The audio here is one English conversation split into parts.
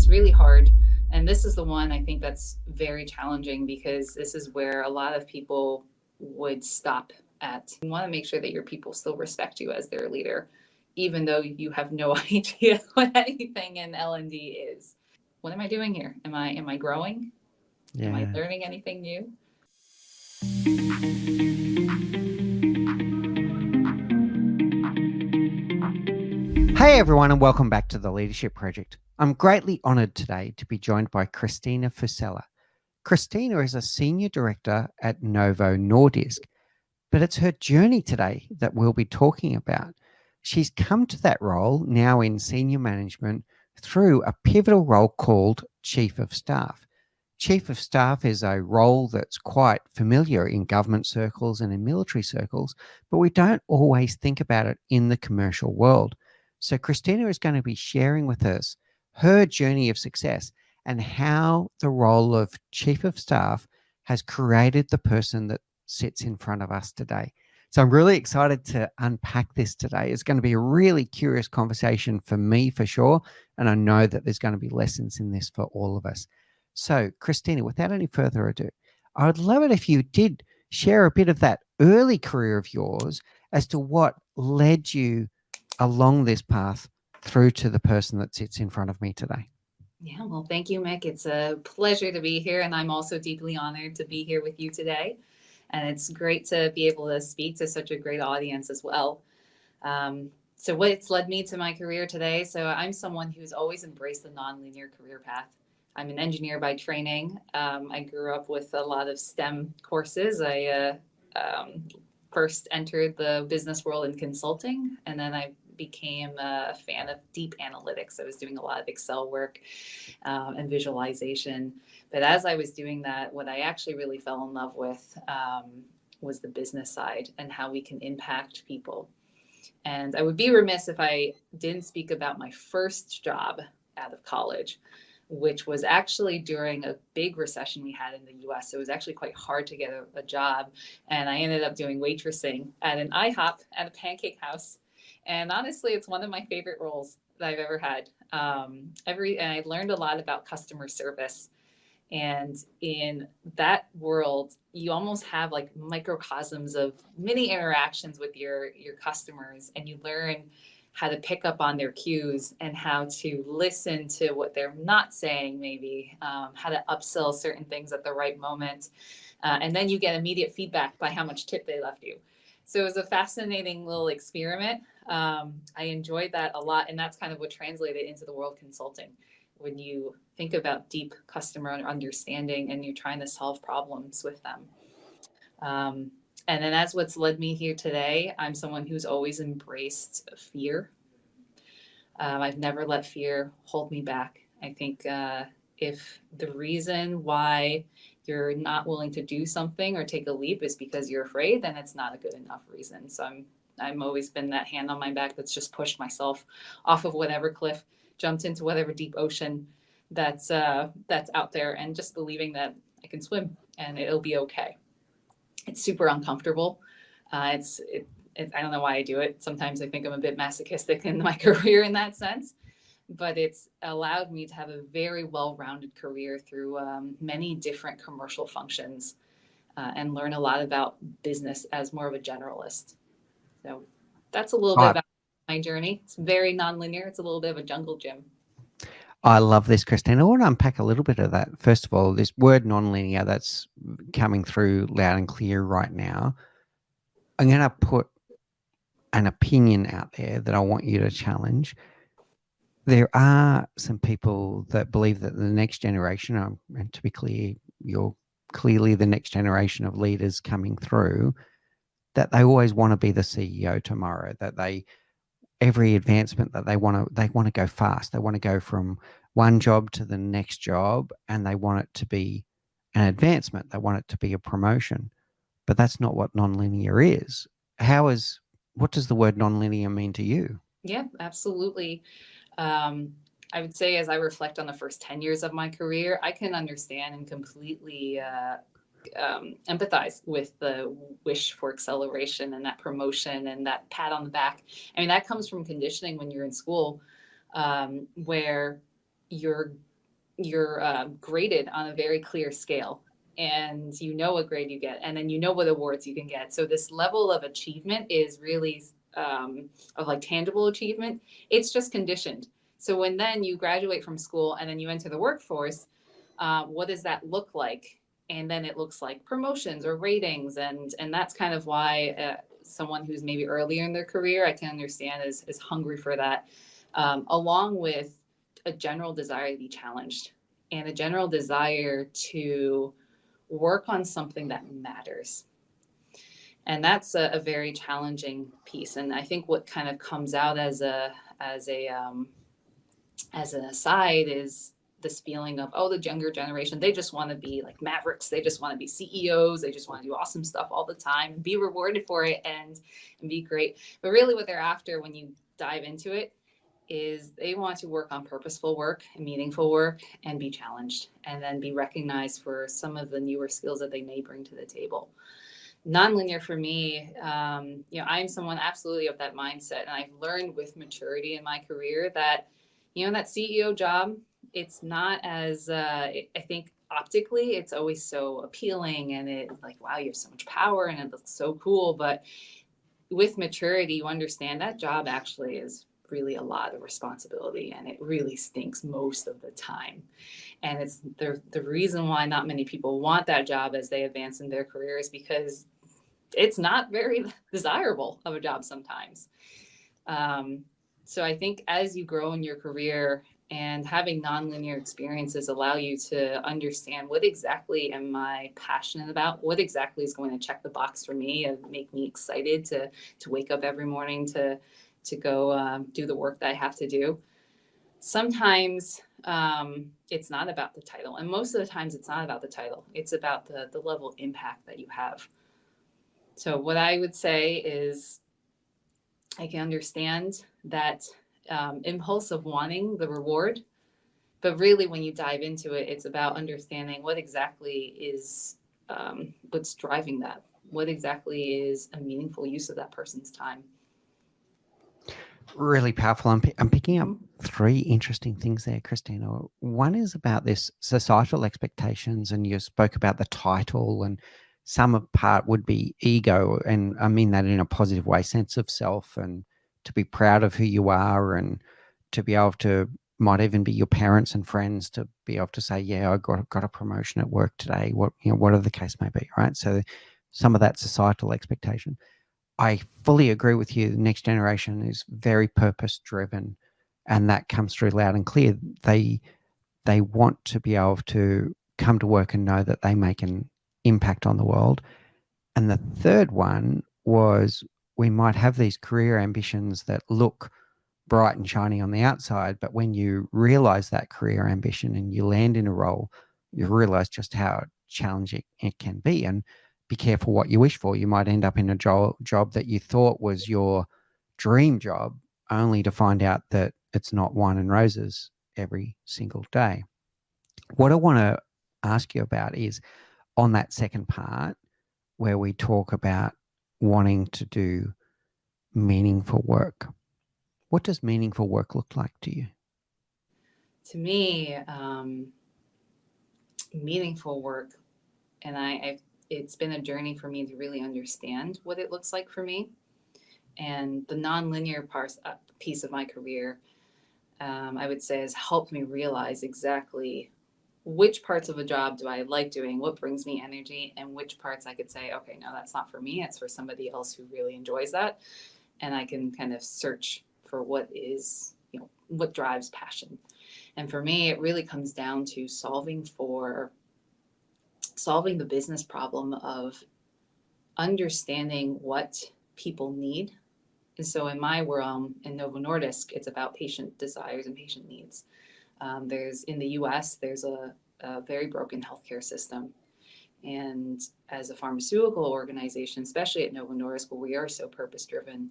it's really hard. And this is the one I think that's very challenging because this is where a lot of people would stop at. You want to make sure that your people still respect you as their leader, even though you have no idea what anything in L&D is. What am I doing here? Am I growing? Am I Yeah. learning anything new? Hey everyone, and welcome back to the Leadership Project. I'm greatly honored today to be joined by Christina Fusella. Christina is a senior director at Novo Nordisk, but it's her journey today that we'll be talking about. She's come to that role now in senior management through a pivotal role called Chief of Staff. Chief of Staff is a role that's quite familiar in government circles and in military circles, but we don't always think about it in the commercial world. So Christina is going to be sharing with us her journey of success and how the role of Chief of Staff has created the person that sits in front of us today. So I'm really excited to unpack this today. It's going to be a really curious conversation for me, for sure. And I know that there's going to be lessons in this for all of us. So, Christina, without any further ado, I would love it if you did share a bit of that early career of yours as to what led you along this path through to the person that sits in front of me today. Yeah, well, thank you, Mick. It's a pleasure to be here, and I'm also deeply honored to be here with you today. And it's great to be able to speak to such a great audience as well. So, what's led me to my career today? So, I'm someone who's always embraced the nonlinear career path. I'm an engineer by training. I grew up with a lot of STEM courses. I first entered the business world in consulting, and then I became a fan of deep analytics. I was doing a lot of Excel work and visualization. But as I was doing that, what I actually really fell in love with was the business side and how we can impact people. And I would be remiss if I didn't speak about my first job out of college, which was actually during a big recession we had in the US. So it was actually quite hard to get a job. And I ended up doing waitressing at an IHOP at a pancake house. And honestly, it's one of my favorite roles that I've ever had. And I learned a lot about customer service. And in that world, you almost have like microcosms of many interactions with your customers, and you learn how to pick up on their cues and how to listen to what they're not saying, maybe how to upsell certain things at the right moment. And then you get immediate feedback by how much tip they left you. So it was a fascinating little experiment. I enjoyed that a lot. And that's kind of what translated into the world consulting. When you think about deep customer understanding and you're trying to solve problems with them. And then that's what's led me here today. I'm someone who's always embraced fear. I've never let fear hold me back. I think if the reason why you're not willing to do something or take a leap is because you're afraid, then it's not a good enough reason. So I'm always been that hand on my back that's just pushed myself off of whatever cliff, jumped into whatever deep ocean that's out there, and just believing that I can swim and it'll be okay. It's super uncomfortable. I don't know why I do it. Sometimes I think I'm a bit masochistic in my career in that sense, but it's allowed me to have a very well-rounded career through many different commercial functions and learn a lot about business as more of a generalist. So that's a little bit about my journey. It's very nonlinear. It's a little bit of a jungle gym. I love this, Christina. I want to unpack a little bit of that. First of all, this word nonlinear that's coming through loud and clear right now. I'm going to put an opinion out there that I want you to challenge. There are some people that believe that the next generation, and to be clear, you're clearly the next generation of leaders coming through, that they always want to be the CEO tomorrow, that every advancement that they want to go fast. They want to go from one job to the next job, and they want it to be an advancement. They want it to be a promotion. But that's not what nonlinear is. What does the word nonlinear mean to you? Yeah, absolutely. I would say as I reflect on the first 10 years of my career, I can understand and completely empathize with the wish for acceleration and that promotion and that pat on the back. I mean, that comes from conditioning when you're in school, where you're you're graded on a very clear scale, and you know what grade you get, and then you know what awards you can get. So this level of achievement is really of like tangible achievement. It's just conditioned. So when then you graduate from school and then you enter the workforce, what does that look like? And then it looks like promotions or ratings, and that's kind of why someone who's maybe earlier in their career, I can understand, is hungry for that, along with a general desire to be challenged and a general desire to work on something that matters. And that's a very challenging piece. And I think what kind of comes out as an aside is this feeling of, oh, the younger generation, they just want to be like mavericks, they just want to be CEOs, they just want to do awesome stuff all the time and be rewarded for it, and be great. But really what they're after when you dive into it is they want to work on purposeful work and meaningful work and be challenged and then be recognized for some of the newer skills that they may bring to the table. Nonlinear for me, I'm someone absolutely of that mindset, and I've learned with maturity in my career that, that CEO job, it's not as I think optically it's always so appealing, and it like, wow, you have so much power and it looks so cool. But with maturity, you understand that job actually is really a lot of responsibility, and it really stinks most of the time. And it's the reason why not many people want that job as they advance in their career is because it's not very desirable of a job sometimes. So I think as you grow in your career, and having nonlinear experiences allow you to understand, what exactly am I passionate about? What exactly is going to check the box for me and make me excited to wake up every morning to go do the work that I have to do? Sometimes it's not about the title, and most of the times it's not about the title. It's about the level of impact that you have. So what I would say is, I can understand that impulse of wanting the reward, but really when you dive into it, it's about understanding what exactly is what's driving that. What exactly is a meaningful use of that person's time? Really powerful. I'm picking up three interesting things there, Christina. One is about this societal expectations, and you spoke about the title, and some part would be ego, and I mean that in a positive way, sense of self, and to be proud of who you are, and to be able to, might even be your parents and friends, to be able to say, yeah, I got a promotion at work today, whatever the case may be, right? So some of that societal expectation. I fully agree with you. The next generation is very purpose driven, and that comes through loud and clear. They want to be able to come to work and know that they make an impact on the world. And the third one was, we might have these career ambitions that look bright and shiny on the outside, but when you realize that career ambition and you land in a role, you realize just how challenging it can be. And be careful what you wish for. You might end up in a job that you thought was your dream job, only to find out that it's not wine and roses every single day. What I want to ask you about is on that second part, where we talk about wanting to do meaningful work. What does meaningful work look like to you? To me, meaningful work, and it's been a journey for me to really understand what it looks like for me. And the nonlinear piece of my career, I would say, has helped me realize exactly which parts of a job do I like doing, what brings me energy, and which parts I could say, okay, no, that's not for me. It's for somebody else who really enjoys that. And I can kind of search for what is, what drives passion. And for me, it really comes down to solving the business problem of understanding what people need. And so in my realm, in Novo Nordisk, it's about patient desires and patient needs. There's in the US, there's a very broken healthcare system. And as a pharmaceutical organization, especially at Novo Nordisk, where we are so purpose driven,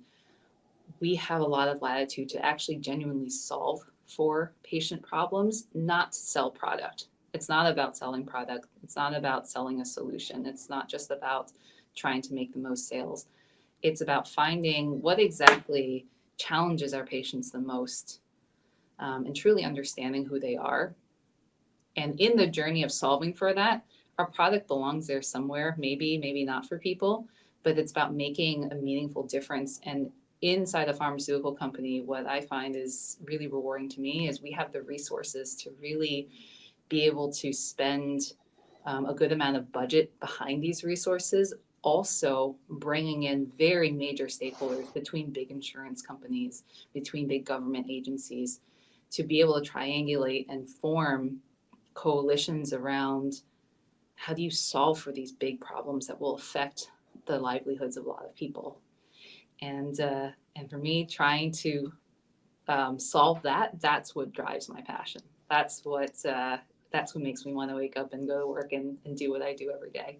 we have a lot of latitude to actually genuinely solve for patient problems, not sell product. It's not about selling product. It's not about selling a solution. It's not just about trying to make the most sales. It's about finding what exactly challenges our patients the most, and truly understanding who they are, And in the journey of solving for that, our product belongs there somewhere, maybe not for people, but it's about making a meaningful difference. And inside a pharmaceutical company, what I find is really rewarding to me is we have the resources to really be able to spend a good amount of budget behind these resources, also bringing in very major stakeholders between big insurance companies, between big government agencies, to be able to triangulate and form coalitions around how do you solve for these big problems that will affect the livelihoods of a lot of people. And for me, trying to solve that, that's what drives my passion. That's what makes me want to wake up and go to work and do what I do every day.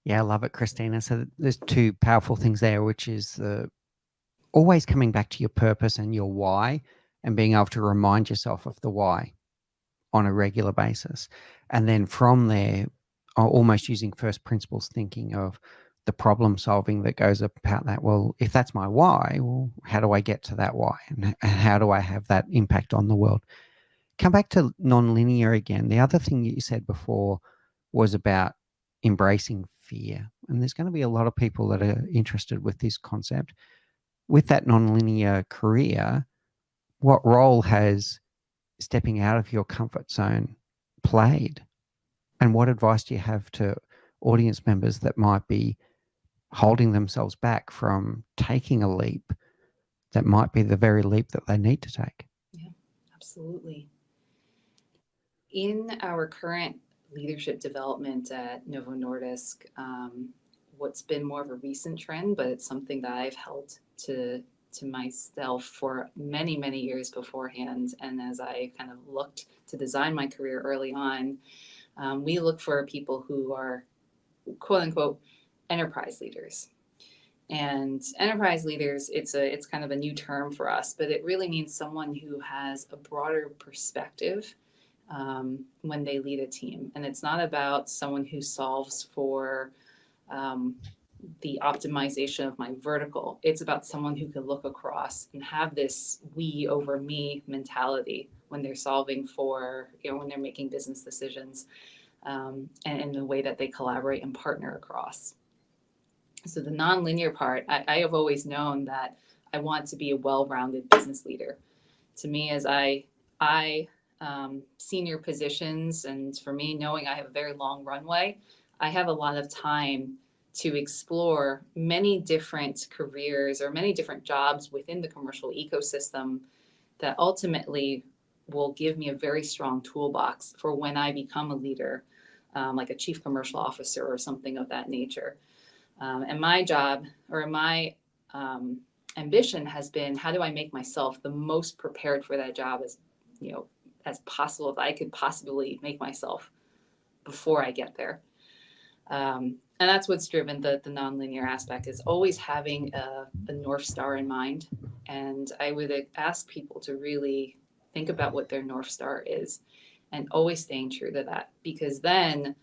Yeah, I love it, Christina. So there's two powerful things there, which is the always coming back to your purpose and your why, and being able to remind yourself of the why on a regular basis. And then from there, almost using first principles thinking of the problem solving that goes about that. Well, if that's my why, well, how do I get to that why? And how do I have that impact on the world? Come back to nonlinear again. The other thing you said before was about embracing fear. And there's going to be a lot of people that are interested with this concept. With that nonlinear career, what role has stepping out of your comfort zone played? And what advice do you have to audience members that might be holding themselves back from taking a leap that might be the very leap that they need to take? Yeah, absolutely. In our current leadership development at Novo Nordisk, what's been more of a recent trend, but it's something that I've held to myself for many years beforehand. And as I kind of looked to design my career early on, we look for people who are quote unquote enterprise leaders. And enterprise leaders, it's kind of a new term for us, but it really means someone who has a broader perspective when they lead a team. And it's not about someone who solves for the optimization of my vertical. It's about someone who can look across and have this we over me mentality when they're solving for, when they're making business decisions, and in the way that they collaborate and partner across. So the nonlinear part, I have always known that I want to be a well-rounded business leader. To me, as I senior positions, and for me, knowing I have a very long runway, I have a lot of time to explore many different careers or many different jobs within the commercial ecosystem that ultimately will give me a very strong toolbox for when I become a leader, like a chief commercial officer or something of that nature. And my job or my ambition has been, how do I make myself the most prepared for that job as possible, if I could possibly make myself before I get there. And that's what's driven the nonlinear aspect, is always having a North Star in mind. And I would ask people to really think about what their North Star is and always staying true to that, because then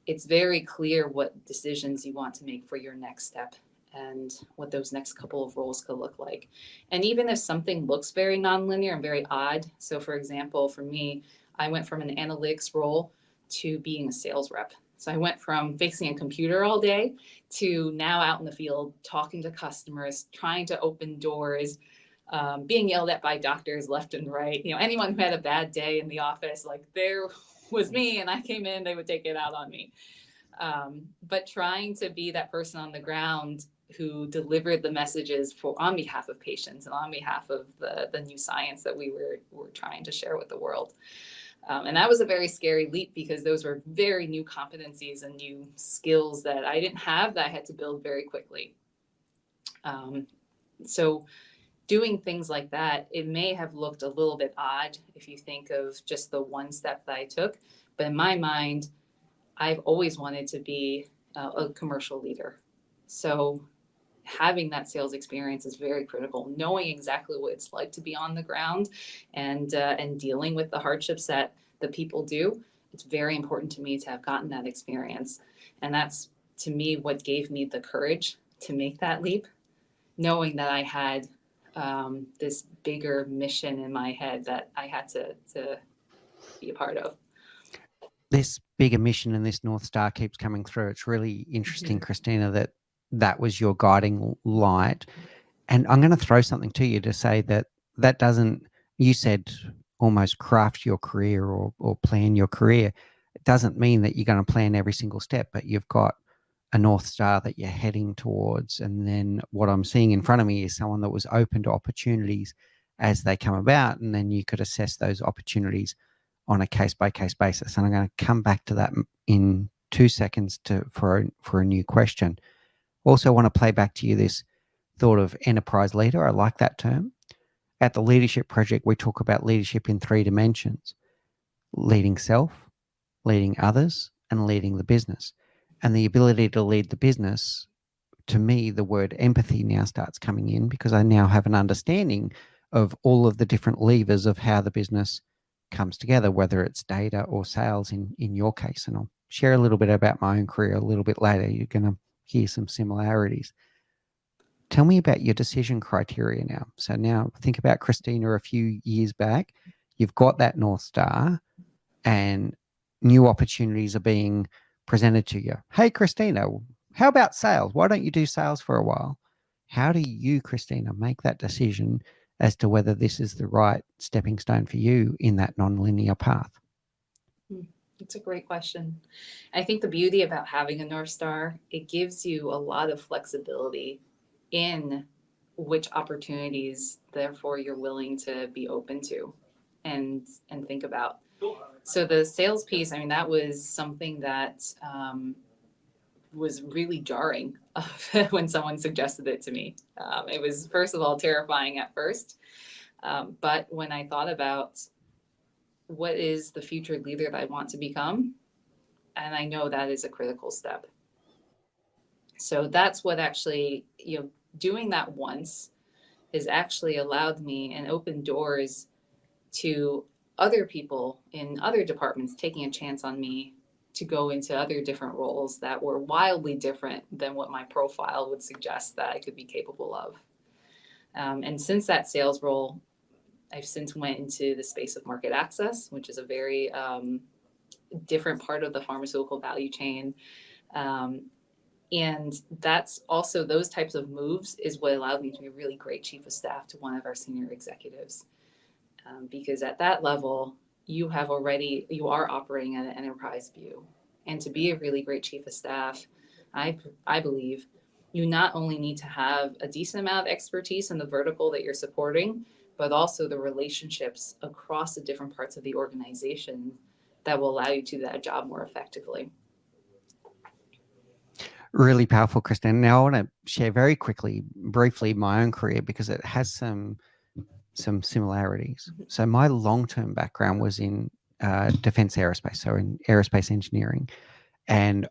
it's very clear what decisions you want to make for your next step and what those next couple of roles could look like. And even if something looks very nonlinear and very odd, so for example, for me, I went from an analytics role to being a sales rep. So I went from facing a computer all day to now out in the field, talking to customers, trying to open doors, being yelled at by doctors left and right. Anyone who had a bad day in the office, like there was me, and I came in, they would take it out on me. But trying to be that person on the ground who delivered the messages on behalf of patients and on behalf of the new science that we were trying to share with the world. And that was a very scary leap, because those were very new competencies and new skills that I didn't have, that I had to build very quickly. So doing things like that, it may have looked a little bit odd if you think of just the one step that I took. But in my mind, I've always wanted to be a commercial leader. So having that sales experience is very critical. Knowing exactly what it's like to be on the ground and dealing with the hardships that the people do, it's very important to me to have gotten that experience. And that's, to me, what gave me the courage to make that leap, knowing that I had this bigger mission in my head that I had to be a part of. this bigger mission and this North Star keeps coming through. It's really interesting, Mhm. Christina, that that was your guiding light. And I'm going to throw something to you to say that that doesn't, you said almost craft your career or plan your career. It doesn't mean that you're going to plan every single step, but you've got a North Star that you're heading towards. And then what I'm seeing in front of me is someone that was open to opportunities as they come about. And then you could assess those opportunities on a case by case basis. And I'm going to come back to that in 2 seconds for a new question. Also, want to play back to you this thought of enterprise leader. I like that term. At the Leadership Project, we talk about leadership in 3 dimensions: leading self, leading others, and leading the business. And the ability to lead the business, to me, the word empathy now starts coming in because I now have an understanding of all of the different levers of how the business comes together, whether it's data or sales in your case. And I'll share a little bit about my own career a little bit later. You're going to hear some similarities. Tell me about your decision criteria now. So now think about Christina a few years back. You've got that North Star and new opportunities are being presented to you. Hey, Christina, how about sales? Why don't you do sales for a while? How do you, Christina, make that decision as to whether this is the right stepping stone for you in that non-linear path? It's a great question. I think the beauty about having a North Star, it gives you a lot of flexibility in which opportunities, therefore, you're willing to be open to and think about. So the sales piece, I mean, that was something that was really jarring when someone suggested it to me. It was, first of all, terrifying at first. But when I thought about what is the future leader that I want to become, and I know that is a critical step. So that's what actually, doing that once has actually allowed me and opened doors to other people in other departments taking a chance on me to go into other different roles that were wildly different than what my profile would suggest that I could be capable of. And since that sales role, I've since went into the space of market access, which is a very different part of the pharmaceutical value chain. Um, and that's also, those types of moves is what allowed me to be a really great chief of staff to one of our senior executives. Because at that level, you are operating at an enterprise view. And to be a really great chief of staff, I believe you not only need to have a decent amount of expertise in the vertical that you're supporting, but also the relationships across the different parts of the organization that will allow you to do that job more effectively. Really powerful, Christina. Now I want to share very quickly, briefly, my own career because it has some similarities. So my long-term background was in defense aerospace, so in aerospace engineering. And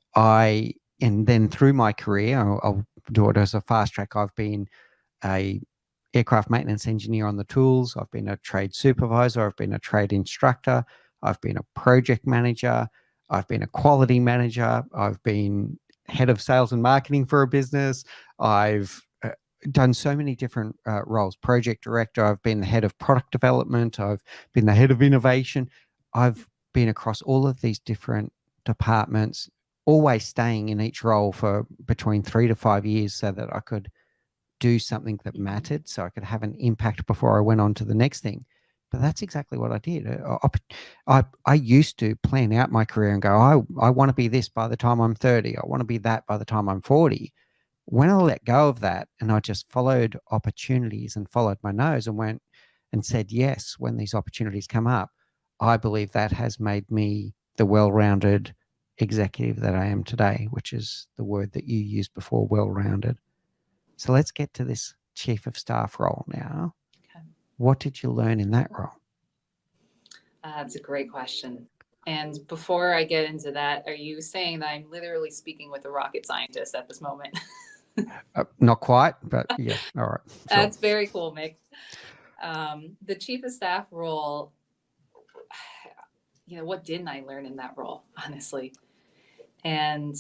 then through my career, I'll do it as a fast track. I've been a aircraft maintenance engineer on the tools. I've been a trade supervisor. I've been a trade instructor. I've been a project manager. I've been a quality manager. I've been head of sales and marketing for a business. I've done so many different roles. Project director. I've been the head of product development. I've been the head of innovation. I've been across all of these different departments, always staying in each role for between 3 to 5 years so that I could do something that mattered, so I could have an impact before I went on to the next thing. But that's exactly what I did. I used to plan out my career and go, I want to be this by the time I'm 30. I want to be that by the time I'm 40. When I let go of that and I just followed opportunities and followed my nose and went and said yes when these opportunities come up, I believe that has made me the well-rounded executive that I am today, which is the word that you used before, well-rounded. So let's get to this chief of staff role now. Okay. What did you learn in that role? That's a great question. And before I get into that, are you saying that I'm literally speaking with a rocket scientist at this moment? Not quite, but yeah. All right. Sure. That's very cool, Mick. The chief of staff role, what didn't I learn in that role, honestly? And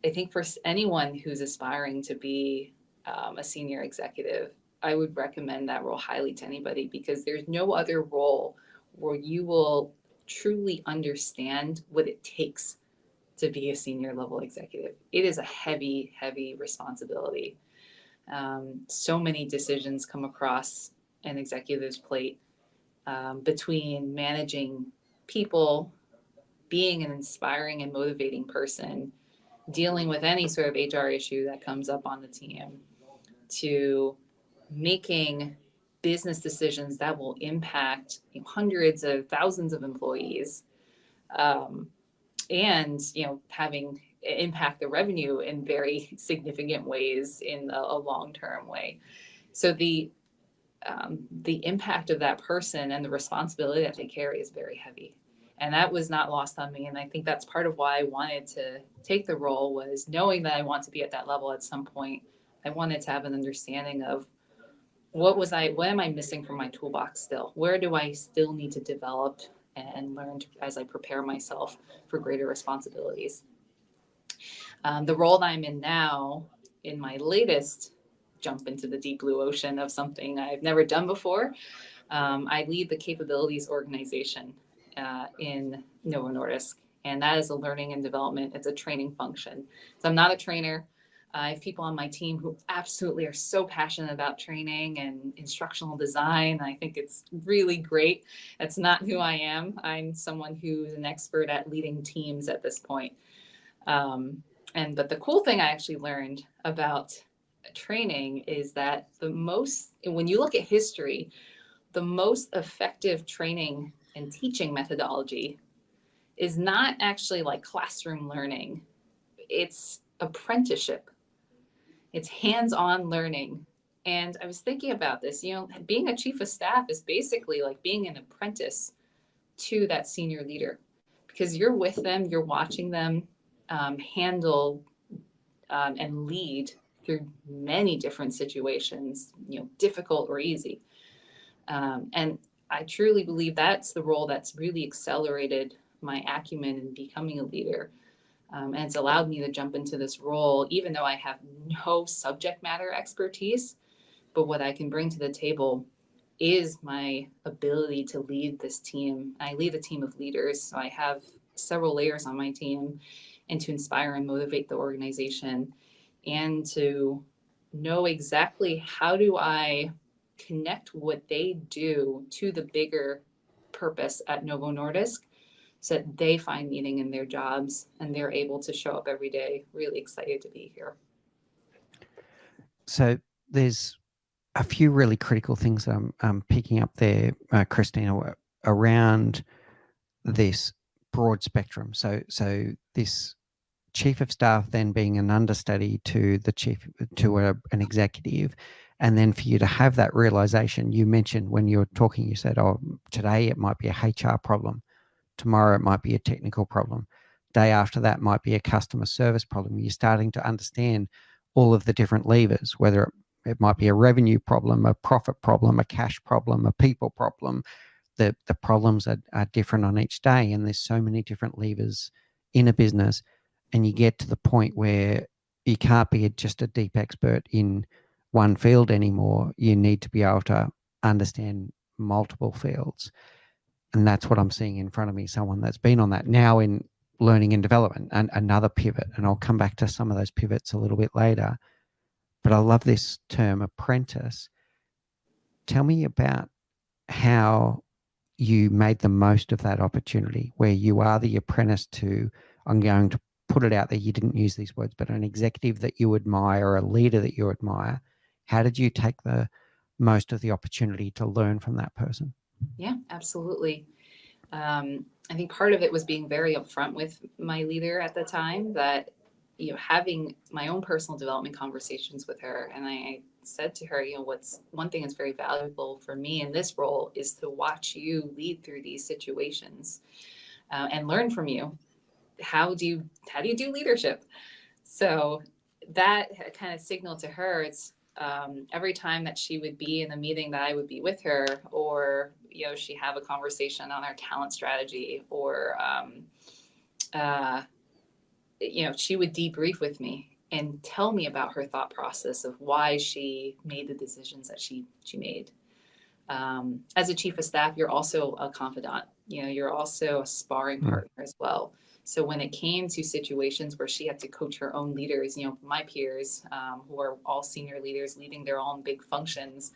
I think for anyone who's aspiring to be a senior executive, I would recommend that role highly to anybody because there's no other role where you will truly understand what it takes to be a senior level executive. It is a heavy, heavy responsibility. So many decisions come across an executive's plate, between managing people, being an inspiring and motivating person, dealing with any sort of HR issue that comes up on the team, to making business decisions that will impact hundreds of thousands of employees, um, and having impact the revenue in very significant ways in a long-term way. So the impact of that person and the responsibility that they carry is very heavy. And that was not lost on me. And I think that's part of why I wanted to take the role, was knowing that I want to be at that level at some point. I wanted to have an understanding of what am I missing from my toolbox still? Where do I still need to develop and learn as I prepare myself for greater responsibilities? The role that I'm in now, in my latest jump into the deep blue ocean of something I've never done before, I lead the capabilities organization in Novo Nordisk, and that is a learning and development. It's a training function. So I'm not a trainer. I have people on my team who absolutely are so passionate about training and instructional design. I think it's really great. That's not who I am. I'm someone who's an expert at leading teams at this point. But the cool thing I actually learned about training is that when you look at history, the most effective training and teaching methodology is not actually like classroom learning. It's apprenticeship. It's hands-on learning. And I was thinking about this, being a chief of staff is basically like being an apprentice to that senior leader, because you're with them, you're watching them handle and lead through many different situations, difficult or easy. And I truly believe that's the role that's really accelerated my acumen in becoming a leader. And it's allowed me to jump into this role, even though I have no subject matter expertise. But what I can bring to the table is my ability to lead this team. I lead a team of leaders, so I have several layers on my team, and to inspire and motivate the organization, and to know exactly how do I connect what they do to the bigger purpose at Novo Nordisk, so that they find meaning in their jobs and they're able to show up every day really excited to be here. So there's a few really critical things I'm picking up there, Christina, around this broad spectrum. So this chief of staff then being an understudy to an executive, and then for you to have that realization. You mentioned when you were talking, you said, "Oh, today it might be a HR problem, tomorrow it might be a technical problem, day after that might be a customer service problem." You're starting to understand all of the different levers, whether it might be a revenue problem, a profit problem, a cash problem, a people problem. The problems are different on each day, and there's so many different levers in a business, and you get to the point where you can't be just a deep expert in one field anymore. You need to be able to understand multiple fields. And that's what I'm seeing in front of me, someone that's been on that now in learning and development, and another pivot. And I'll come back to some of those pivots a little bit later. But I love this term, apprentice. Tell me about how you made the most of that opportunity, where you are the apprentice to, I'm going to put it out there, you didn't use these words, but an executive that you admire, a leader that you admire. How did you take the most of the opportunity to learn from that person? Yeah, absolutely. I think part of it was being very upfront with my leader at the time, that, having my own personal development conversations with her. And I said to her, what's one thing that's very valuable for me in this role is to watch you lead through these situations, and learn from you. How do you do leadership? So that kind of signaled to her. It's every time that she would be in a meeting that I would be with her, or she have a conversation on our talent strategy, or she would debrief with me and tell me about her thought process of why she made the decisions that she made. As a chief of staff, you're also a confidant. you're also a sparring Mm. partner as well. So when it came to situations where she had to coach her own leaders, my peers, who are all senior leaders leading their own big functions,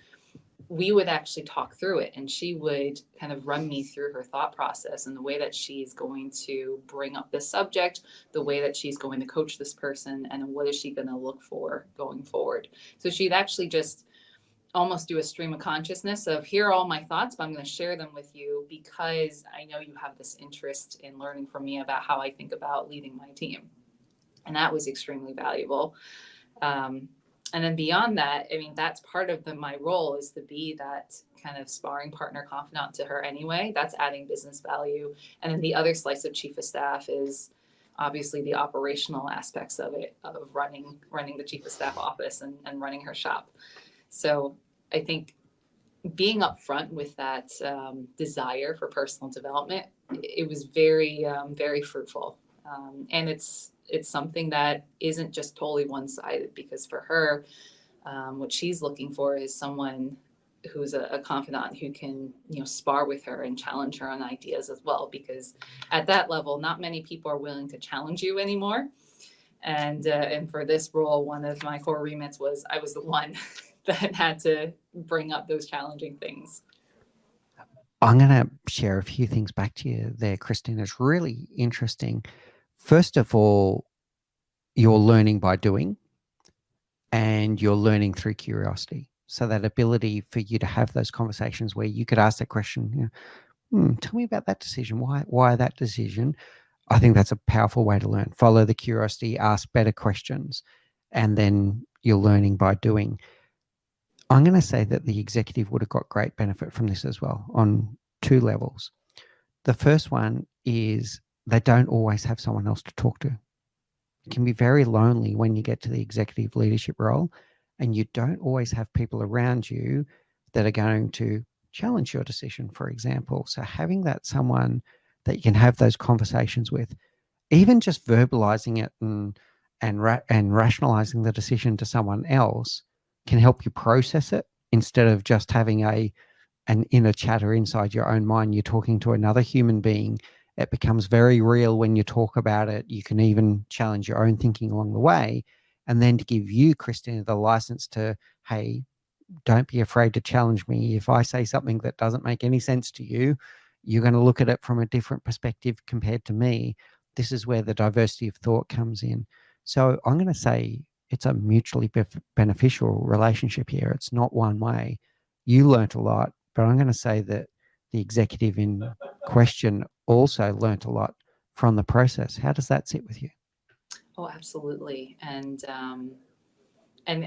we would actually talk through it, and she would kind of run me through her thought process and the way that she's going to bring up this subject, the way that she's going to coach this person, and what is she going to look for going forward. So she'd actually just almost do a stream of consciousness of, here are all my thoughts, but I'm going to share them with you because I know you have this interest in learning from me about how I think about leading my team. And that was extremely valuable. Um, and then beyond that, I mean, that's part of my role, is to be that kind of sparring partner, confidant to her anyway. That's adding business value. And then the other slice of chief of staff is obviously the operational aspects of it, of running the chief of staff office and running her shop. So I think being upfront with that desire for personal development, it was very, very fruitful. And it's something that isn't just totally one-sided, because for her, what she's looking for is someone who's a confidant who can, spar with her and challenge her on ideas as well. Because at that level, not many people are willing to challenge you anymore. And for this role, one of my core remits was I was the one that had to bring up those challenging things. I'm going to share a few things back to you there, Christine. It's really interesting. First of all, you're learning by doing, and you're learning through curiosity. So that ability for you to have those conversations where you could ask that question, tell me about that decision. Why that decision? I think that's a powerful way to learn. Follow the curiosity, ask better questions, and then you're learning by doing. I'm going to say that the executive would have got great benefit from this as well on two levels. The first one is they don't always have someone else to talk to. It can be very lonely when you get to the executive leadership role, and you don't always have people around you that are going to challenge your decision, for example. So having that someone that you can have those conversations with, even just verbalizing it and rationalizing the decision to someone else, can help you process it, instead of just having an inner chatter inside your own mind. You're talking to another human being. It becomes very real when you talk about it. You can even challenge your own thinking along the way. And then to give you, Christina, the license to, hey, don't be afraid to challenge me. If I say something that doesn't make any sense to you, you're going to look at it from a different perspective compared to me. This is where the diversity of thought comes in. So I'm going to say it's a mutually beneficial relationship here. It's not one way. You learnt a lot, but I'm going to say that the executive in question also learnt a lot from the process. How does that sit with you? Oh, absolutely. And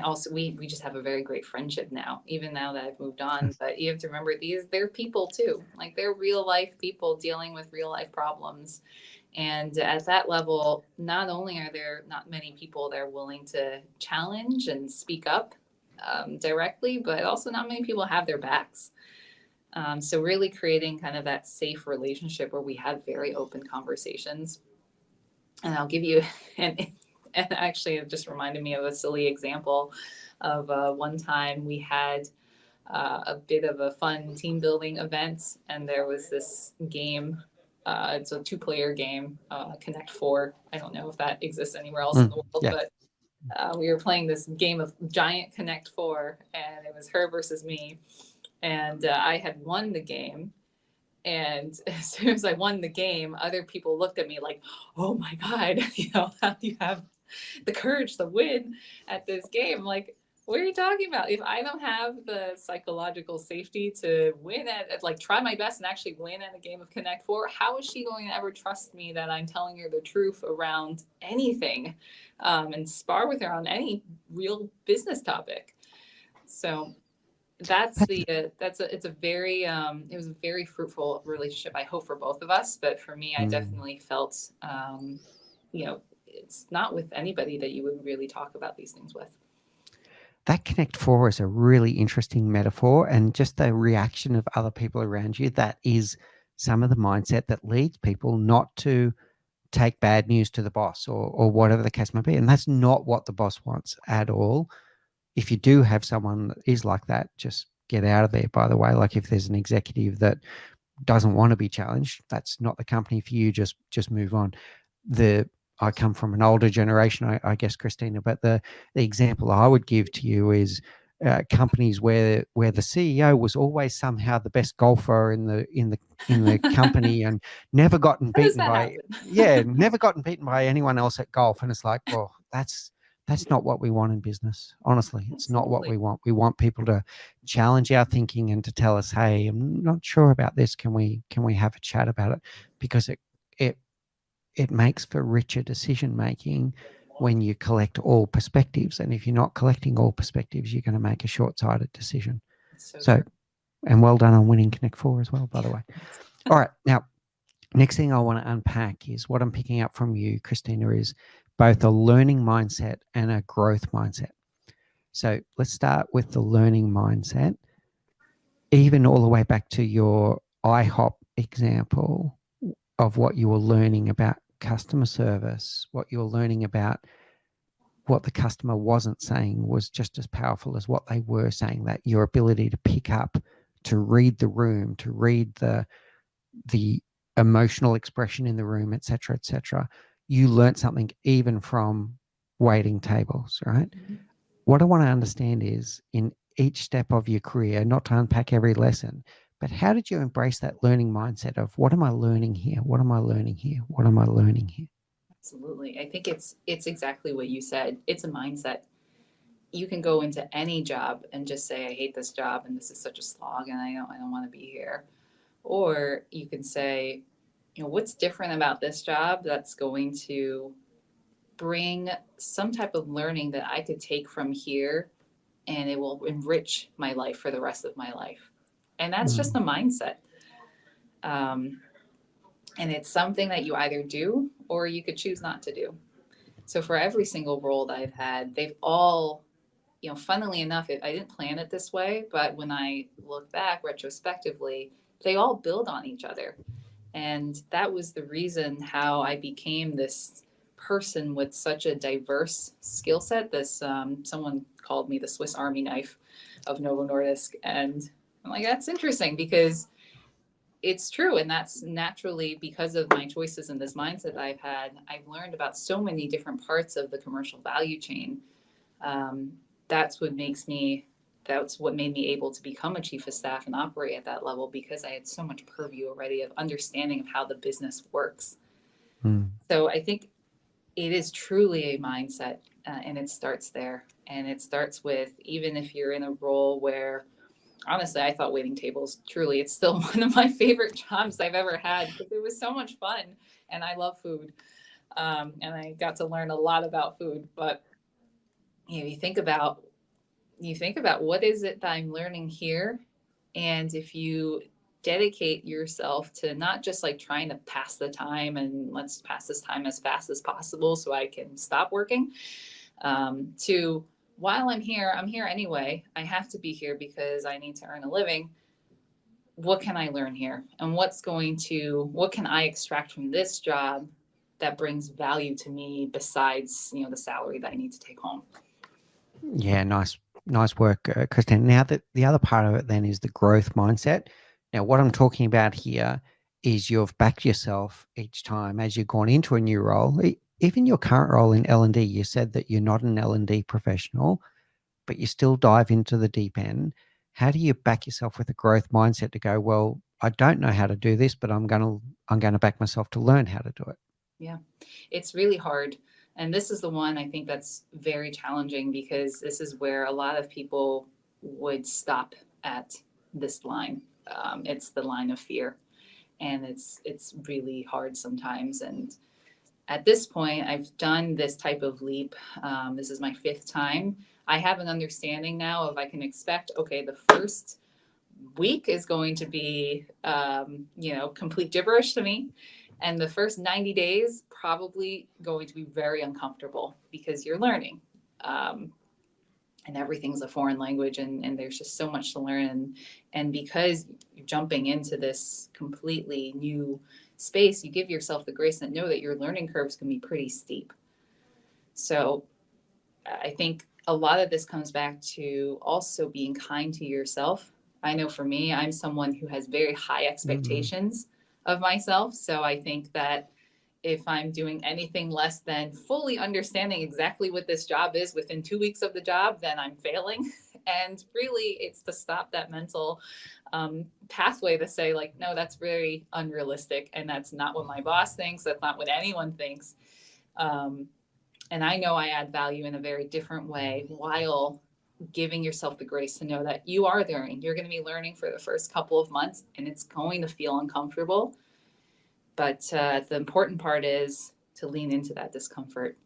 also we just have a very great friendship now, even now that I've moved on. But you have to remember, they're people too. Like, they're real life people dealing with real life problems. And at that level, not only are there not many people that are willing to challenge and speak up directly, but also not many people have their backs. So really creating kind of that safe relationship where we have very open conversations. And I'll give you an and actually it just reminded me of a silly example of one time we had a bit of a fun team building event, and there was this game. It's a 2-player game, Connect Four. I don't know if that exists anywhere else in the world, Yeah. but we were playing this game of giant Connect Four, and it was her versus me. And I had won the game. And as soon as I won the game, other people looked at me like, "Oh my God, how do you have the courage to win at this game?" Like, what are you talking about? If I don't have the psychological safety to win like, try my best and actually win at a game of Connect Four, how is she going to ever trust me that I'm telling her the truth around anything, and spar with her on any real business topic? So it's a very it was a very fruitful relationship, I hope, for both of us. But for me, I definitely felt it's not with anybody that you would really talk about these things with. That Connect Four is a really interesting metaphor, and just the reaction of other people around you. That is some of the mindset that leads people not to take bad news to the boss, or whatever the case might be. And that's not what the boss wants at all. If you do have someone that is like that, just get out of there, by the way. Like, if there's an executive that doesn't want to be challenged, that's not the company for you. Just move on. I come from an older generation, I guess, Christina, but the example I would give to you is companies where the CEO was always somehow the best golfer in the company and never gotten How does beaten that by happen? never gotten beaten by anyone else at golf. And it's like, well, that's not what we want in business. Honestly, it's not what we Absolutely. want. We want people to challenge our thinking and to tell us, hey, I'm not sure about this. Can we have a chat about it? Because it it makes for richer decision making when you collect all perspectives. And if you're not collecting all perspectives, you're going to make a short-sighted decision. It's so So, true. and well done on winning Connect 4 as well, by the way. Thanks. All right. Now, next thing I want to unpack is what I'm picking up from you, Christina, is both a learning mindset and a growth mindset. So let's start with the learning mindset. Even all the way back to your IHOP example of what you were learning about customer service, what you were learning about what the customer wasn't saying was just as powerful as what they were saying. That your ability to pick up, to read the room, to read the emotional expression in the room, etc., etc. You learned something even from waiting tables, right? Mhm. What I want to understand is in each step of your career, not to unpack every lesson, but how did you embrace that learning mindset of what am I learning here? What am I learning here? What am I learning here? Absolutely. I think it's exactly what you said. It's a mindset. You can go into any job and just say, I hate this job and this is such a slog and I don't want to be here. Or you can say, what's different about this job that's going to bring some type of learning that I could take from here and it will enrich my life for the rest of my life. And that's just Mm. a mindset. Um, and it's something that you either do or you could choose not to do. So for every single role that I've had, they've all, funnily enough, I didn't plan it this way, but when I look back retrospectively, they all build on each other. And that was the reason how I became this person with such a diverse skill set. Someone called me the Swiss Army knife of Novo Nordisk. And I'm like, that's interesting because it's true. And that's naturally because of my choices and this mindset that I've had. I've learned about so many different parts of the commercial value chain. Um, that's what makes me that's what made me able to become a chief of staff and operate at that level because I had so much purview already of understanding of how the business works. Mm. So I think it is truly a mindset, and it starts there. And it starts with even if you're in a role where honestly, I thought waiting tables truly, it's still one of my favorite jobs I've ever had because it was so much fun and I love food. And I got to learn a lot about food. But you think about what is it that I'm learning here, and if you dedicate yourself to not just like trying to pass the time and let's pass this time as fast as possible so I can stop working, to while I'm here anyway. I have to be here because I need to earn a living. What can I learn here? And what can I extract from this job that brings value to me besides, the salary that I need to take home? Yeah, nice work, Christine. Now that the other part of it then is the growth mindset. Now, what I'm talking about here is you've backed yourself each time as you've gone into a new role. Even your current role in L&D, you said that you're not an L&D professional, but you still dive into the deep end. How do you back yourself with a growth mindset to go, well, I don't know how to do this, but I'm going to back myself to learn how to do it? Yeah, it's really hard. And this is the one I think that's very challenging because this is where a lot of people would stop at this line. It's the line of fear, and it's really hard sometimes. And at this point, I've done this type of leap. This is my fifth time. I have an understanding now of I can expect. Okay, the first week is going to be complete gibberish to me, and the first 90 days probably going to be very uncomfortable because you're learning, um, and everything's a foreign language, and there's just so much to learn, and because you're jumping into this completely new space, you give yourself the grace to know that your learning curves can be pretty steep. So I think a lot of this comes back to also being kind to yourself. I know for me, I'm someone who has very high Mm. expectations of myself. So I think that if I'm doing anything less than fully understanding exactly what this job is within 2 weeks of the job, then I'm failing. And really, it's to stop that mental pathway to say, like, no, that's very unrealistic. And that's not what my boss thinks. That's not what anyone thinks. Um, and I know I add value in a very different way while giving yourself the grace to know that you are learning. You're going to be learning for the first couple of months, and it's going to feel uncomfortable. But the important part is to lean into that discomfort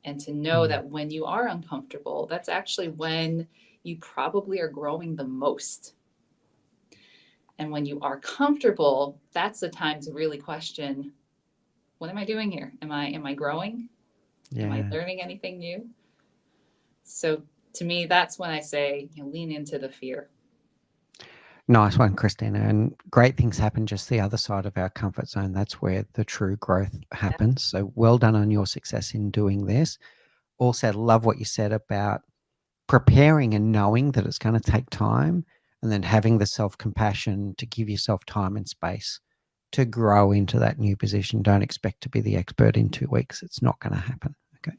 and to know Mm. that when you are uncomfortable, that's actually when you probably are growing the most. And when you are comfortable, that's the time to really question, what am I doing here? Am I growing? Am I Yeah. learning anything new? So to me, that's when I say, lean into the fear. Nice one, Christina. And great things happen just the other side of our comfort zone. That's where the true growth Yeah. happens. So well done on your success in doing this. Also, love what you said about preparing and knowing that it's going to take time, and then having the self-compassion to give yourself time and space to grow into that new position. Don't expect to be the expert in 2 weeks. It's not going to happen. Okay.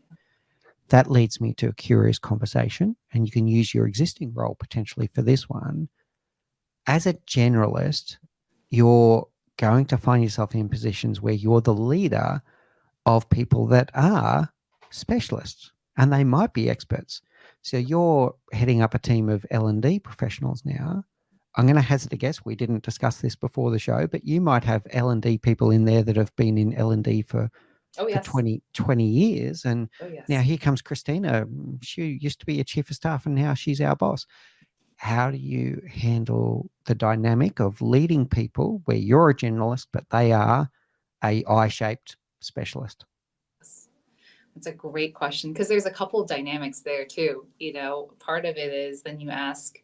That leads me to a curious conversation, and you can use your existing role potentially for this one. As a generalist, you're going to find yourself in positions where you're the leader of people that are specialists, and they might be experts. So you're heading up a team of L&D professionals now. I'm going to hazard a guess. We didn't discuss this before the show, but you might have L&D people in there that have been in L&D for Oh, yes. 20 years. And Oh, now yes. here comes Christina. She used to be a chief of staff, and now she's our boss. How do you handle the dynamic of leading people where you're a generalist, but they are a I-shaped specialist? It's a great question because there's a couple of dynamics there too. Part of it is then you ask,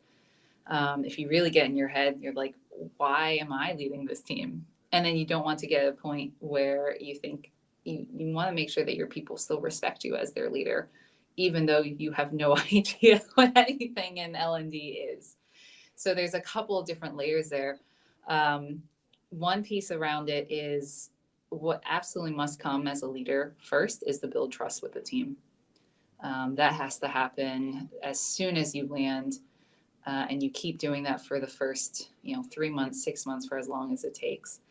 if you really get in your head, you're like, why am I leading this team? And then you don't want to get to a point where you think you want to make sure that your people still respect you as their leader, even though you have no idea what anything in L&D is. So there's a couple of different layers there. Um, One piece around it is what absolutely must come as a leader first is to build trust with the team. That has to happen as soon as you land, and you keep doing that for the first 3 months, 6 months, for as long as it takes.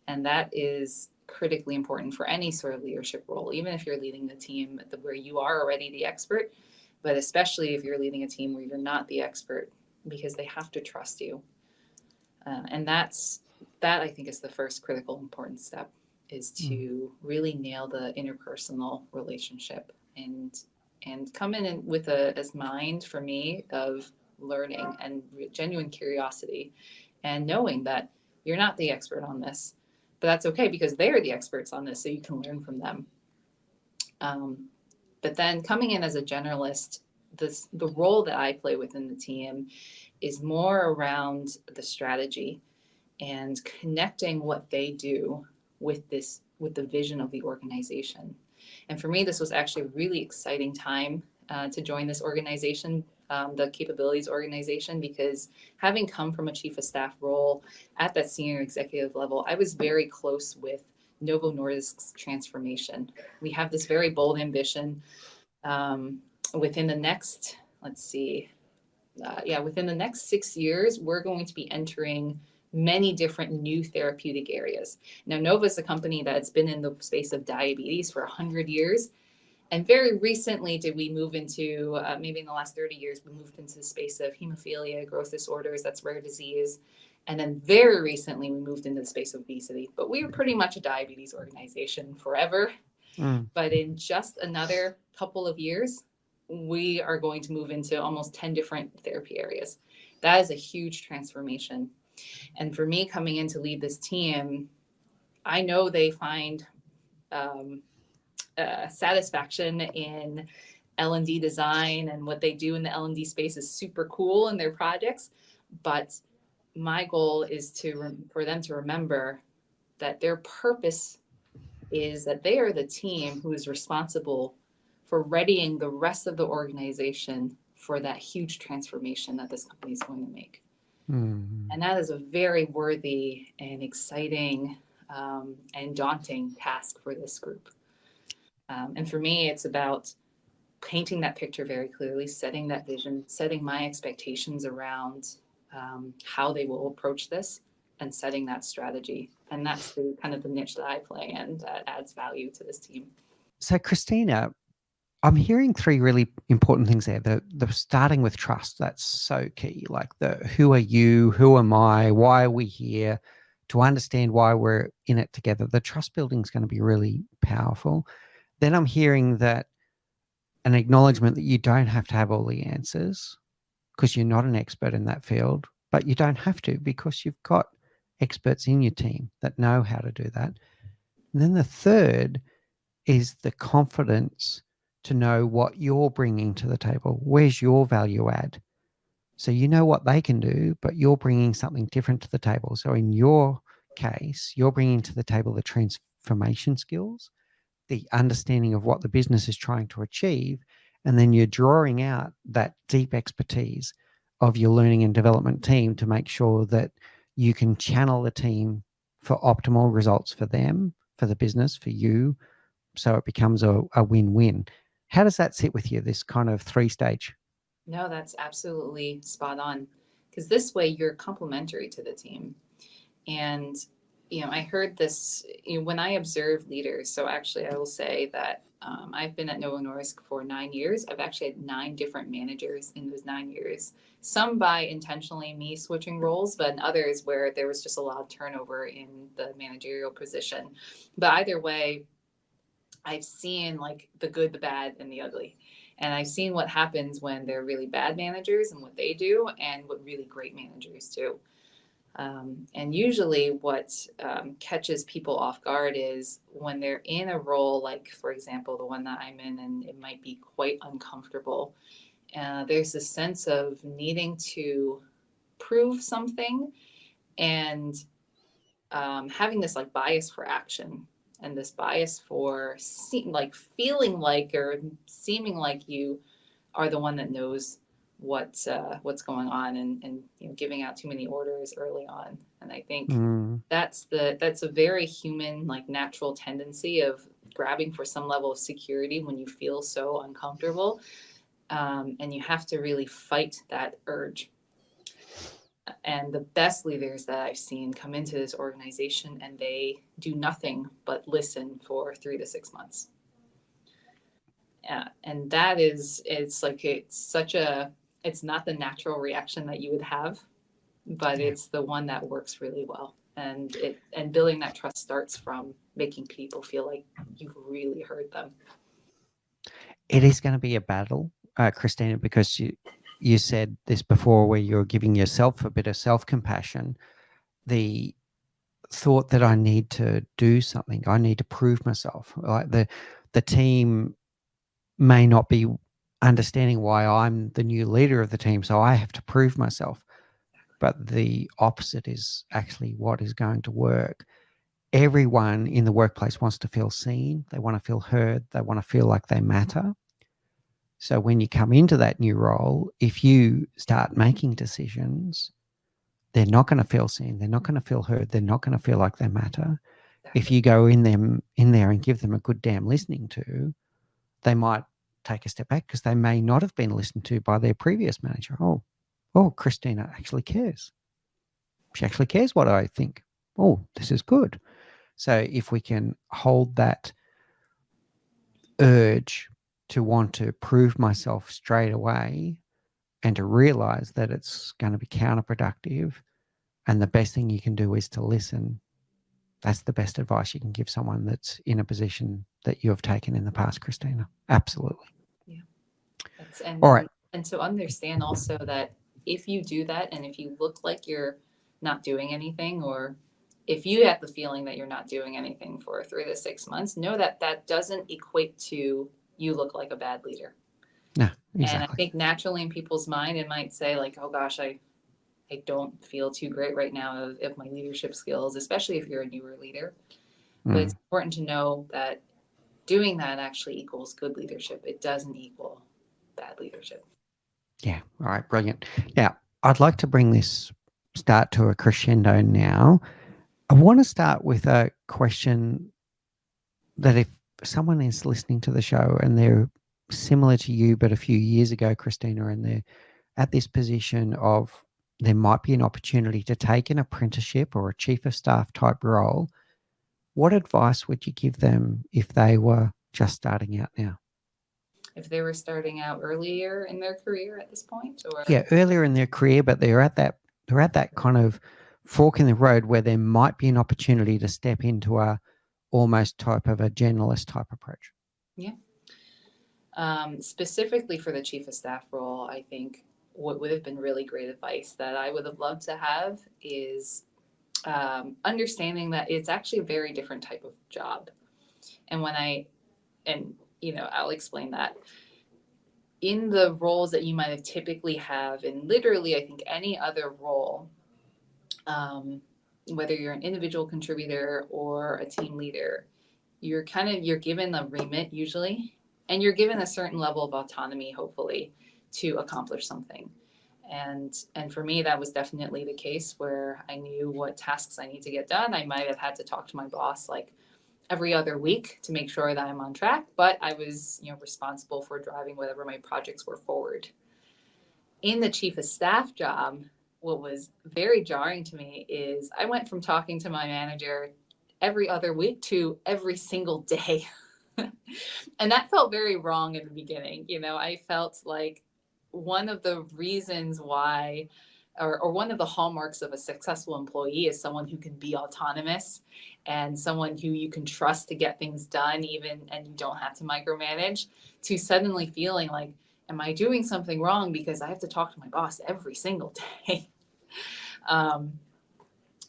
And that is critically important for any sort of leadership role, even if you're leading the team where you are already the expert, but especially if you're leading a team where you're not the expert, because they have to trust you. And that I think is the first critical important step, is to really nail the interpersonal relationship and come in with a as mind for me of learning and genuine curiosity, and knowing that you're not the expert on this, but that's okay because they're the experts on this, so you can learn from them. But then coming in as a generalist, the role that I play within the team is more around the strategy and connecting what they do with the vision of the organization. And for me, this was actually a really exciting time to join this organization, the capabilities organization, because having come from a chief of staff role at that senior executive level, I was very close with Novo Nordisk's transformation. We have this very bold ambition, within the next, let's see, within the next 6 years, we're going to be entering many different new therapeutic areas. Now, Nova is a company that's been in the space of diabetes for 100 years. And very recently did we move into, maybe in the last 30 years, we moved into the space of hemophilia, growth disorders, that's rare disease. And then very recently, we moved into the space of obesity. But we were pretty much a diabetes organization forever. But in just another couple of years, we are going to move into almost 10 different therapy areas. That is a huge transformation. And for me, coming in to lead this team, I know they find um, satisfaction in L&D design, and what they do in the L&D space is super cool in their projects. But my goal is for them to remember that their purpose is that they are the team who is responsible for readying the rest of the organization for that huge transformation that this company is going to make. Mm. And that is a very worthy and exciting and daunting task for this group. And for me, it's about painting that picture very clearly, setting that vision, setting my expectations around how they will approach this, and setting that strategy. And that's the kind of the niche that I play and that adds value to this team. So, Christina, I'm hearing three really important things there. The starting with trust, that's so key. Like the who are you, who am I, why are we here, to understand why we're in it together. The trust building is going to be really powerful. Then I'm hearing that an acknowledgement that you don't have to have all the answers because you're not an expert in that field, but you don't have to because you've got experts in your team that know how to do that. And then the third is the confidence to know what you're bringing to the table. Where's your value add? So you know what they can do, but you're bringing something different to the table. So in your case, you're bringing to the table the transformation skills, the understanding of what the business is trying to achieve, and then you're drawing out that deep expertise of your learning and development team to make sure that you can channel the team for optimal results for them, for the business, for you, so it becomes a win-win. How does that sit with you, this kind of three-stage? No, that's absolutely spot on. Because this way you're complementary to the team. And, I heard this, when I observe leaders. So actually, I will say that I've been at Novo Nordisk for 9 years. I've actually had 9 different managers in those 9 years. Some by intentionally me switching roles, but in others where there was just a lot of turnover in the managerial position. But either way, I've seen like the good, the bad, and the ugly. And I've seen what happens when they're really bad managers and what they do, and what really great managers do. And usually, what catches people off guard is when they're in a role, like, for example, the one that I'm in, and it might be quite uncomfortable. There's a sense of needing to prove something and having this like bias for action and this bias for like feeling like or seeming like you are the one that knows what's going on, and giving out too many orders early on. And I think that's a very human, like natural tendency of grabbing for some level of security when you feel so uncomfortable, and you have to really fight that urge. And the best leaders that I've seen come into this organization and they do nothing but listen for 3 to 6 months. And that is, it's like, it's not the natural reaction that you would have, but it's the one that works really well. And building that trust starts from making people feel like you've really heard them. It is going to be a battle, Christina, because you said this before where you're giving yourself a bit of self-compassion. The thought that I need to do something, I need to prove myself. Like the team may not be understanding why I'm the new leader of the team, so I have to prove myself. But the opposite is actually what is going to work. Everyone in the workplace wants to feel seen. They want to feel heard. They want to feel like they matter. So when you come into that new role, if you start making decisions, they're not going to feel seen. They're not going to feel heard. They're not going to feel like they matter. If you go in there and give them a good damn listening to, they might take a step back because they may not have been listened to by their previous manager. Oh, Christina actually cares. She actually cares what I think. Oh, this is good. So if we can hold that urge to want to prove myself straight away and to realize that it's going to be counterproductive and the best thing you can do is to listen, that's the best advice you can give someone that's in a position that you have taken in the past, Christina. Absolutely. Yeah. All right. And to understand also that if you do that, and if you look like you're not doing anything, or if you have the feeling that you're not doing anything for 3 to 6 months, know that that doesn't equate to you look like a bad leader. No, And I exactly. think naturally in people's mind, it might say like, oh gosh, I don't feel too great right now of my leadership skills, especially if you're a newer leader. But it's important to know that doing that actually equals good leadership. It doesn't equal bad leadership. Yeah. All right. Brilliant. Now, I'd like to bring this start to a crescendo now. I want to start with a question that if someone is listening to the show and they're similar to you, but a few years ago, Christina, and they're at this position of there might be an opportunity to take an apprenticeship or a chief of staff type role, what advice would you give them if they were just starting out now? If they were starting out earlier in their career at this point, or Yeah, earlier in their career, but they're at that kind of fork in the road where there might be an opportunity to step into a almost type of a generalist type approach. yeah. Specifically for the chief of staff role, I think what would have been really great advice that I would have loved to have is understanding that it's actually a very different type of job. And I'll explain that. In the roles that you might have typically have, and literally, I think any other role, whether you're an individual contributor or a team leader, you're given a remit usually, and you're given a certain level of autonomy, hopefully, to accomplish something. And for me, that was definitely the case where I knew what tasks I need to get done. I might have had to talk to my boss like every other week to make sure that I'm on track, but I was, responsible for driving whatever my projects were forward. In the chief of staff job, what was very jarring to me is I went from talking to my manager every other week to every single day. And that felt very wrong in the beginning. I felt like one of the reasons why, or one of the hallmarks of a successful employee is someone who can be autonomous and someone who you can trust to get things done, even, and you don't have to micromanage, to suddenly feeling like, am I doing something wrong because I have to talk to my boss every single day?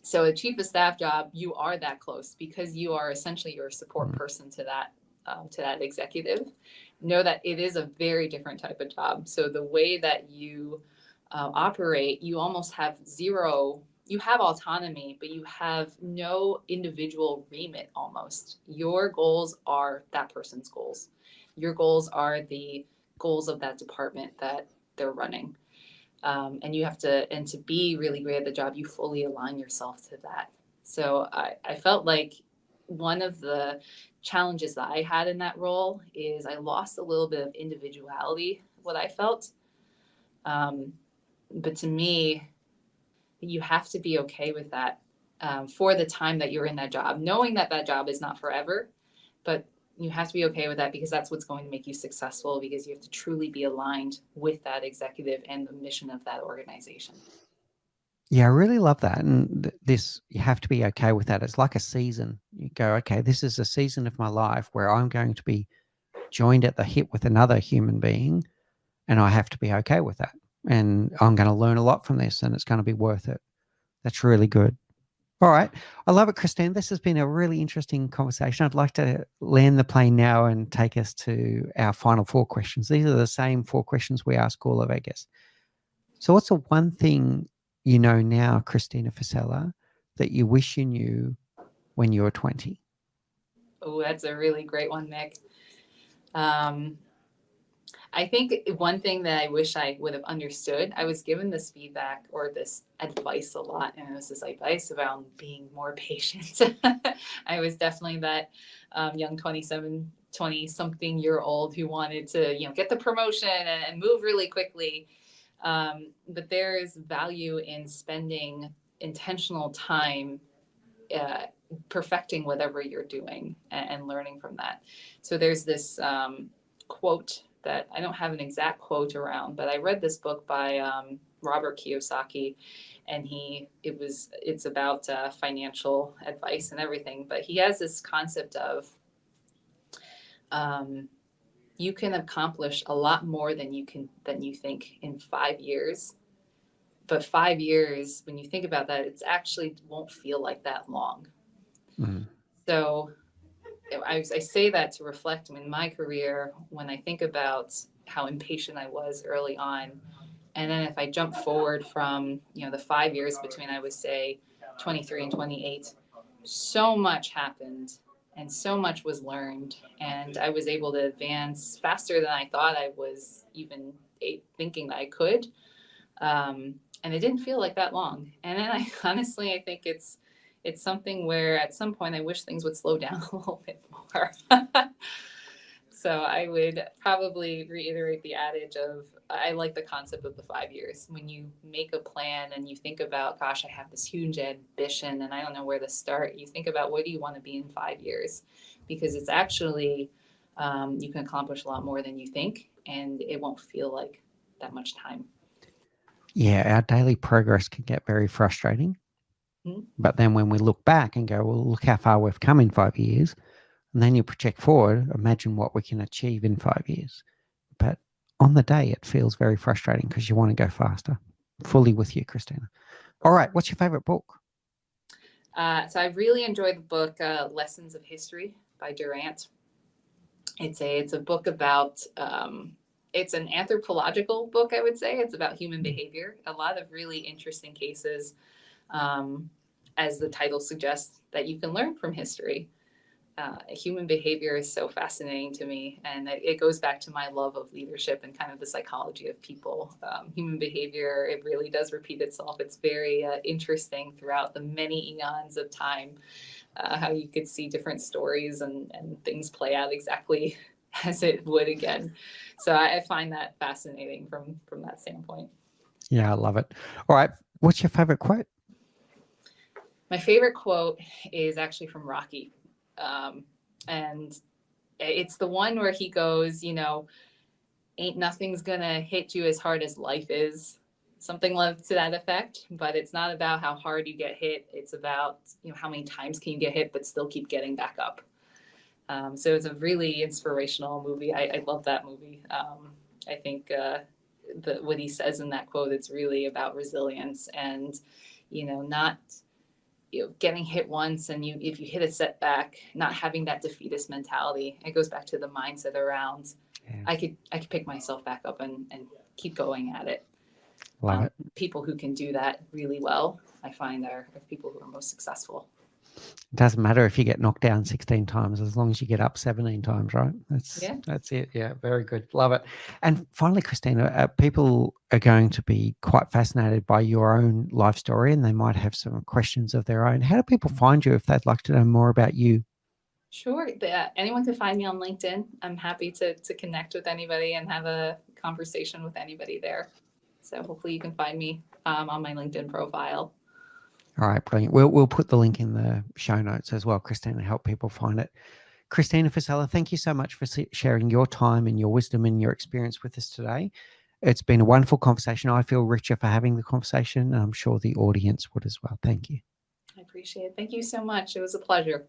So a chief of staff job, you are that close because you are essentially your support person to that executive. Know that it is a very different type of job. So the way that you operate, you almost have zero. You have autonomy, but you have no individual remit almost. Your goals are that person's goals. Your goals are the goals of that department that they're running. And you have to be really great at the job, you fully align yourself to that. So I felt like one of the challenges that I had in that role is I lost a little bit of individuality, what I felt. But to me, you have to be okay with that for the time that you're in that job, knowing that that job is not forever, but you have to be okay with that because that's what's going to make you successful, because you have to truly be aligned with that executive and the mission of that organization. Yeah, I really love that. And this, you have to be okay with that. It's like a season. You go, okay, this is a season of my life where I'm going to be joined at the hip with another human being, and I have to be okay with that. And I'm going to learn a lot from this, and it's going to be worth it. That's really good. All right. I love it, Christine. This has been a really interesting conversation. I'd like to land the plane now and take us to our final 4 questions. These are the same 4 questions we ask all of our guests. So what's the one thing you know now, Christina Fasella, that you wish you knew when you were 20? Oh, that's a really great one, Nick. I think one thing that I wish I would have understood, I was given this feedback or this advice a lot, and it was this advice about being more patient. I was definitely that young 20-something year old who wanted to, get the promotion and move really quickly. But there is value in spending intentional time perfecting whatever you're doing and learning from that. So there's this quote that I don't have an exact quote around, but I read this book by Robert Kiyosaki, and it's about financial advice and everything. But he has this concept of you can accomplish a lot more than you think in 5 years. But 5 years, when you think about that, it's actually won't feel like that long. Mm. So I say that to reflect in my career when I think about how impatient I was early on. And then if I jump forward from, the 5 years between, I would say, 23 and 28, so much happened and so much was learned. And I was able to advance faster than I thought I was even thinking that I could. And it didn't feel like that long. And then I honestly, I think it's something where at some point I wish things would slow down a little bit more. So I would probably reiterate the adage of I like the concept of the 5 years. When you make a plan and you think about, gosh, I have this huge ambition and I don't know where to start, you think about what do you want to be in 5 years? Because it's actually, you can accomplish a lot more than you think, and it won't feel like that much time. Yeah, our daily progress can get very frustrating. Mm-hmm. But then when we look back and go, well, look how far we've come in 5 years, and then you project forward, imagine what we can achieve in 5 years. But on the day, it feels very frustrating because you want to go faster. Fully with you, Christina. All right, what's your favorite book? So I really enjoyed the book Lessons of History by Durant. It's a book about it's an anthropological book, I would say. It's about human behavior. A lot of really interesting cases, as the title suggests, that you can learn from history. Human behavior is so fascinating to me, and it goes back to my love of leadership and kind of the psychology of people. Human behavior, it really does repeat itself. It's very interesting throughout the many eons of time, how you could see different stories and things play out exactly as it would again. So I find that fascinating from that standpoint. Yeah, I love it. All right, what's your favorite quote? My favorite quote is actually from Rocky. And it's the one where he goes, ain't nothing's gonna hit you as hard as life is. Something to that effect, but it's not about how hard you get hit. It's about, how many times can you get hit, but still keep getting back up. So it's a really inspirational movie. I love that movie. I think what he says in that quote, it's really about resilience and, not getting hit once and if you hit a setback, not having that defeatist mentality. It goes back to the mindset around I could pick myself back up and keep going at it. Love it. People who can do that really well, I find are people who are most successful. It doesn't matter if you get knocked down 16 times, as long as you get up 17 times, right? That's it. Yeah, very good. Love it. And finally, Christina, people are going to be quite fascinated by your own life story, and they might have some questions of their own. How do people find you if they'd like to know more about you? Sure. Anyone can find me on LinkedIn. I'm happy to connect with anybody and have a conversation with anybody there. So hopefully you can find me on my LinkedIn profile. All right, brilliant. We'll put the link in the show notes as well, Christina, to help people find it. Christina Fasella, thank you so much for sharing your time and your wisdom and your experience with us today. It's been a wonderful conversation. I feel richer for having the conversation, and I'm sure the audience would as well. Thank you. I appreciate it. Thank you so much. It was a pleasure.